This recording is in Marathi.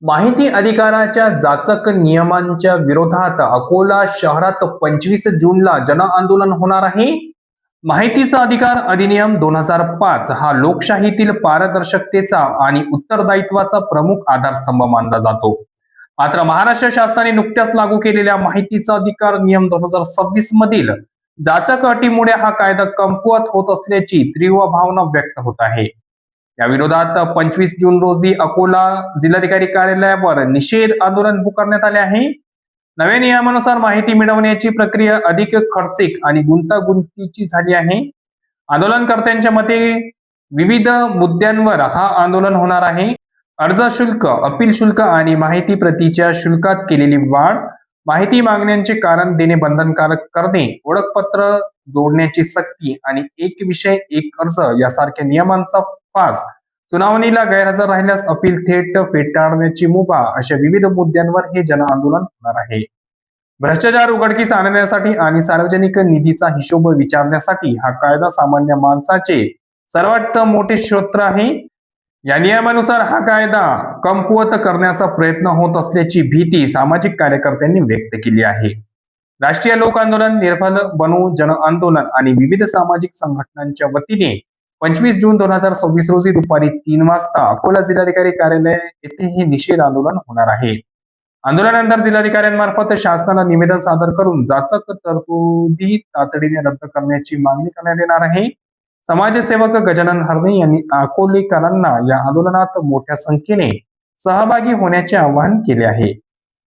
माहिती अधिकाराच्या जाचक नियमांच्या विरोधात अकोला शहरात 25 जूनला जनआंदोलन होणार आहे. माहितीचा अधिकार अधिनियम 2005 हा लोकशाहीतील पारदर्शकतेचा आणि उत्तरदायित्वाचा प्रमुख आधारस्तंभ मानला जातो. मात्र महाराष्ट्र शासनाने नुकत्याच लागू केलेल्या माहितीचा अधिकार नियम 2026 मधील जाचक अटीमुळे हा कायदा कमकुवत होत असल्याची तीव्र भावना व्यक्त होत आहे. या विरोधात 25 जून रोजी अकोला जिल्हाधिकारी कार्यालयावर निषेध आंदोलन पुकारण्यात आले आहे. नव्या नियमानुसार माहिती मिळवण्याची प्रक्रिया अधिक खर्चिक आणि गुंतागुंतीची झाली आहे. आंदोलनकर्त्यांच्या मते विविध मुद्द्यांवर हा आंदोलन होणार आहे. अर्ज शुल्क, अपील शुल्क आणि माहिती प्रतीच्या शुल्कात केलेली वाढ, माहिती मागण्यांचे कारण देणे बंधनकारक करणे, ओळखपत्र जोडण्याची सक्ती आणि एक विषय एक अर्ज यासारख्या नियमांचा फास, सुनावणीला गैरहजर राहिल्यास अपील थेट फेटाळण्याची मुभा अशा विविध मुद्द्यांवर हे जनआंदोलन होणार आहे. भ्रष्टाचार उघडकीस आणण्यासाठी आणि सार्वजनिक निधीचा हिशोब विचारण्यासाठी हा कायदा सामान्य माणसाचे सर्वात मोठे स्रोत आहे. या नियमानुसार हा कायदा कमकुवत करण्याचा प्रयत्न होत असल्याची भीती सामाजिक कार्यकर्त्यांनी व्यक्त केली आहे. राष्ट्रीय लोक आंदोलन, निर्भल बनवू जन आंदोलन आणि विविध सामाजिक संघटनांच्या वतीने 25 जून 2026 रोजी दुपारी 3 वाजता अकोला जिल्हाधिकारी कार्यालय येथे हे निषेध आंदोलन होणार आहे. आंदोलनानंतर जिल्हाधिकाऱ्यांमार्फत शासनाला निवेदन सादर करून जाचक तरतुदी तातडीने रद्द करण्याची मागणी करण्यात येणार आहे. समाजसेवक गजानन हरणे यांनी अकोलेकरांना या आंदोलनात मोठ्या संख्येने सहभागी होण्याचे आवाहन केले आहे.